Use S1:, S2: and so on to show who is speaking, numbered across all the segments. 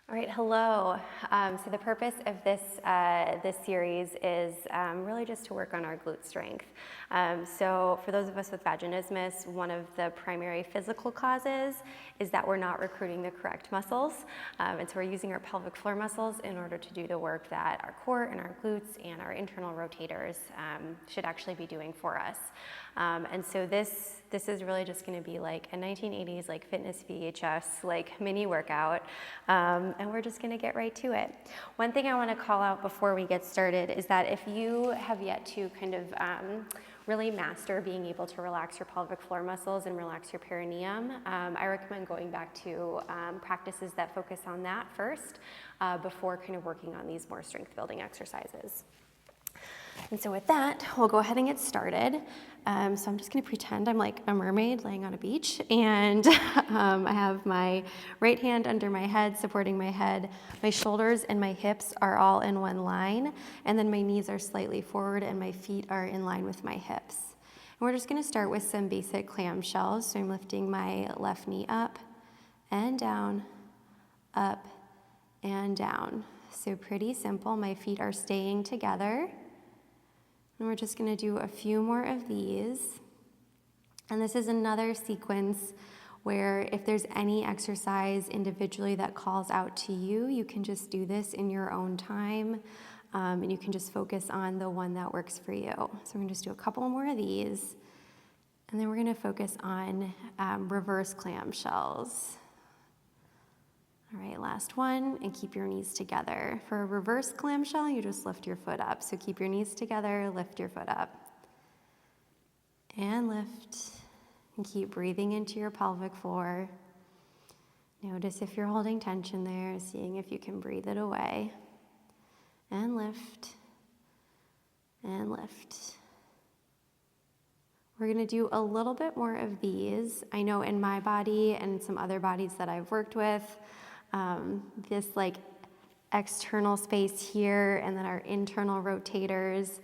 S1: All right, hello. So the purpose of this series is really just to work on our glute strength. So for those of us with vaginismus, one of the primary physical causes is that we're not recruiting the correct muscles. And so we're using our pelvic floor muscles in order to do the work that our core and our glutes and our internal rotators should actually be doing for us. And so this is really just going to be like a 1980s like fitness VHS like mini workout, and we're just going to get right to it. One thing I want to call out before we get started is that if you have yet to kind of really master being able to relax your pelvic floor muscles and relax your perineum, I recommend going back to practices that focus on that first before kind of working on these more strength building exercises. And so with that, we'll go ahead and get started. So I'm just going to pretend I'm like a mermaid laying on a beach, and I have my right hand under my head, supporting my head. My shoulders and my hips are all in one line, and then my knees are slightly forward and my feet are in line with my hips. And we're just going to start with some basic clamshells. So I'm lifting my left knee up and down, up and down. So pretty simple. My feet are staying together. And we're just going to do a few more of these. And this is another sequence where if there's any exercise individually that calls out to you, you can just do this in your own time, and you can just focus on the one that works for you. So we're going to just do a couple more of these, and then we're going to focus on reverse clamshells. All right, last one, and keep your knees together. For a reverse clamshell, you just lift your foot up. So keep your knees together, lift your foot up. And lift, and keep breathing into your pelvic floor. Notice if you're holding tension there, seeing if you can breathe it away. And lift, and lift. We're gonna do a little bit more of these. I know in my body and some other bodies that I've worked with, this like external space here and then our internal rotators,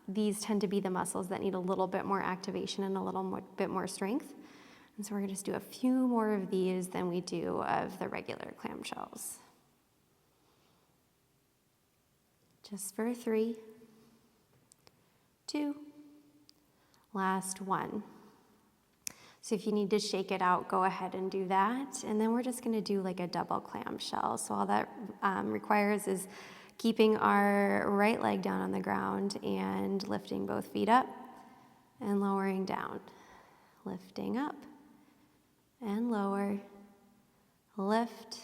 S1: these tend to be the muscles that need a little bit more activation and a little bit more strength. And so we're gonna just do a few more of these than we do of the regular clamshells. Just for 3, 2, last one. So if you need to shake it out, go ahead and do that. And then we're just going to do like a double clamshell. So all that requires is keeping our right leg down on the ground and lifting both feet up and lowering down. Lifting up and lower. Lift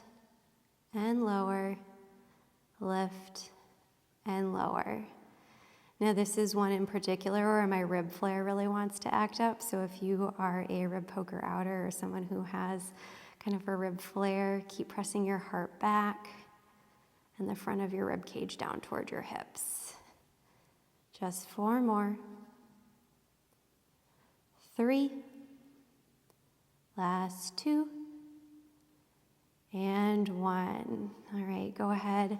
S1: and lower. Lift and lower. Now this is one in particular where my rib flare really wants to act up. So if you are a rib poker outer or someone who has kind of a rib flare, keep pressing your heart back and the front of your rib cage down toward your hips. Just 4 more. 3. Last 2. And 1. All right, go ahead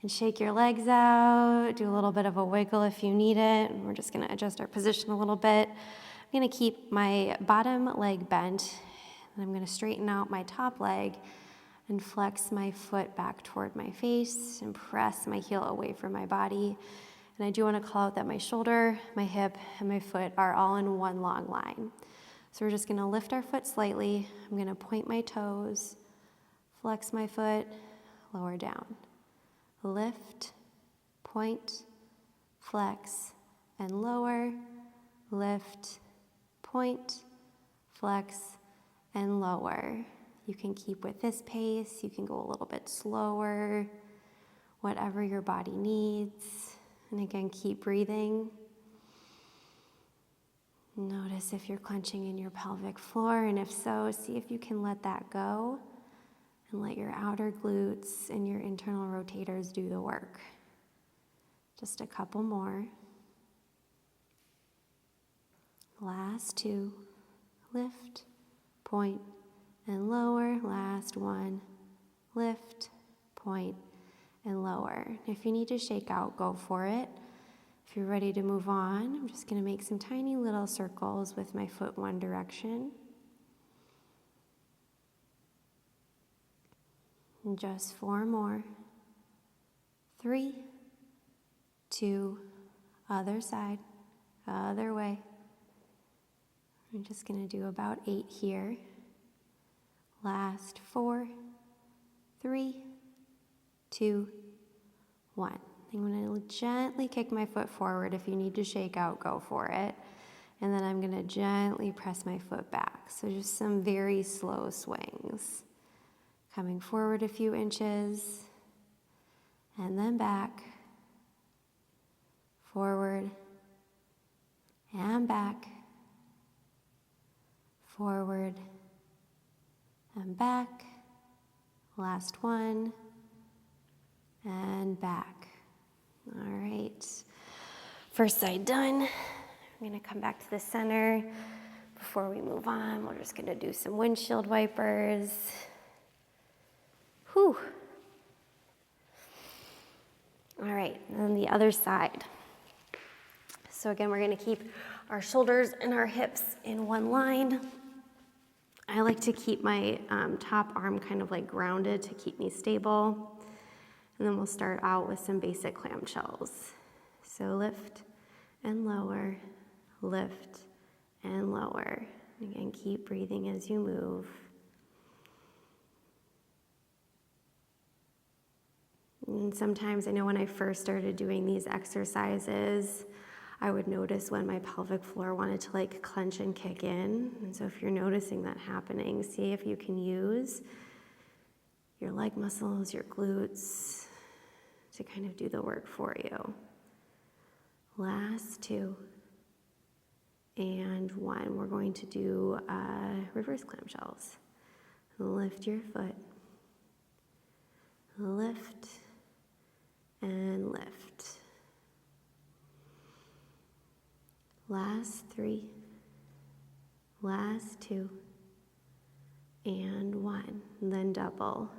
S1: and shake your legs out, do a little bit of a wiggle if you need it. We're just gonna adjust our position a little bit. I'm gonna keep my bottom leg bent, and I'm gonna straighten out my top leg and flex my foot back toward my face and press my heel away from my body. And I do wanna call out that my shoulder, my hip, and my foot are all in one long line. So we're just gonna lift our foot slightly. I'm gonna point my toes, flex my foot, lower down. Lift, point, flex, and lower. Lift, point, flex, and lower. You can keep with this pace. You can go a little bit slower, whatever your body needs. And again, keep breathing. Notice if you're clenching in your pelvic floor, and if so, see if you can let that go. And let your outer glutes and your internal rotators do the work. Just a couple more. Last 2. Lift, point, and lower. Last 1. Lift, point, and lower. If you need to shake out, go for it. If you're ready to move on, I'm just going to make some tiny little circles with my foot one direction. And just 4 more. 3, 2, other side, other way. I'm just going to do about 8 here. Last 4, 3, 2, 1. I'm going to gently kick my foot forward. If you need to shake out, go for it. And then I'm going to gently press my foot back. So just some very slow swings. Coming forward a few inches, and then back, forward, and back, forward, and back. Last one, and back. All right. First side done. I'm going to come back to the center. Before we move on, we're just going to do some windshield wipers. Whew. All right, and then the other side. So again, we're going to keep our shoulders and our hips in one line. I like to keep my top arm kind of like grounded to keep me stable. And then we'll start out with some basic clamshells. So lift and lower, lift and lower. Again, keep breathing as you move. And sometimes I know when I first started doing these exercises, I would notice when my pelvic floor wanted to like clench and kick in. And so if you're noticing that happening, see if you can use your leg muscles, your glutes, to kind of do the work for you. Last 2 and 1. We're going to do reverse clamshells. Lift your foot. Lift and lift. Last 3, last 2, and 1. And then double.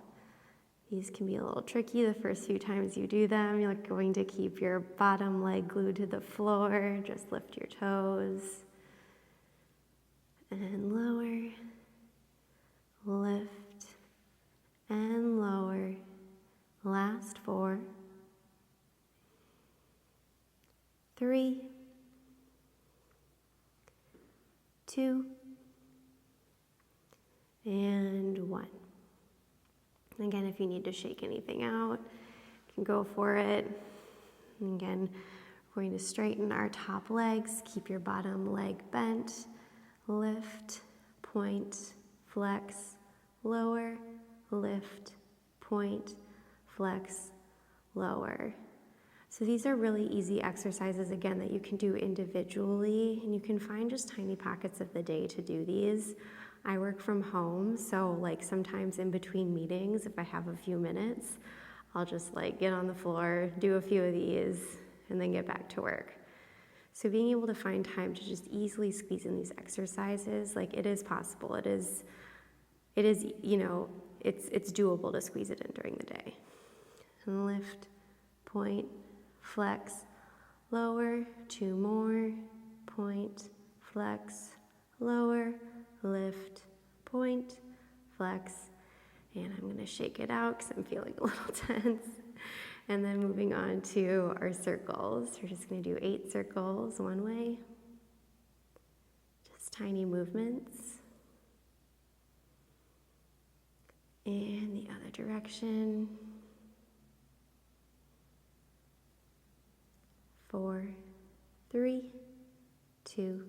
S1: These can be a little tricky the first few times you do them. You're going to keep your bottom leg glued to the floor. Just lift your toes. And lower. Lift and lower. Last 4, 3, 2, and 1. Again, if you need to shake anything out, you can go for it. And again, we're going to straighten our top legs. Keep your bottom leg bent. Lift, point, flex, lower, lift, point, flex, lower. So these are really easy exercises, again, that you can do individually, and you can find just tiny pockets of the day to do these. I work from home, so like sometimes in between meetings, if I have a few minutes, I'll just like get on the floor, do a few of these, and then get back to work. So being able to find time to just easily squeeze in these exercises, like it is possible. It is, you know, it's doable to squeeze it in during the day. And lift, point, flex, lower, 2 more, point, flex, lower, lift, point, flex, and I'm going to shake it out because I'm feeling a little tense. And then moving on to our circles. We're just going to do 8 circles one way. Just tiny movements. And the other direction. 4, 3, 2,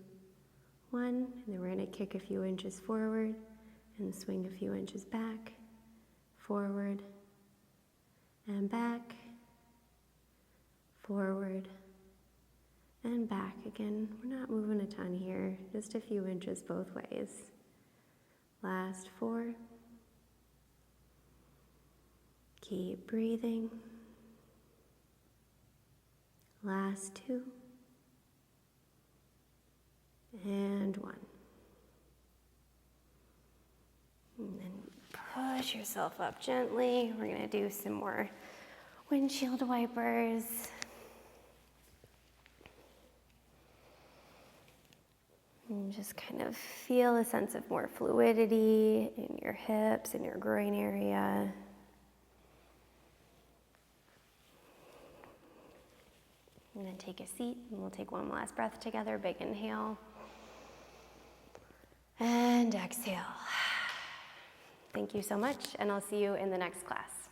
S1: 1. And then we're going to kick a few inches forward and swing a few inches back, forward, and back, forward, and back. Again, we're not moving a ton here, just a few inches both ways. Last 4. Keep breathing. Last 2. And 1. And then push yourself up gently. We're going to do some more windshield wipers. And just kind of feel a sense of more fluidity in your hips and your groin area. And then take a seat, and we'll take one last breath together. Big inhale. And exhale. Thank you so much, and I'll see you in the next class.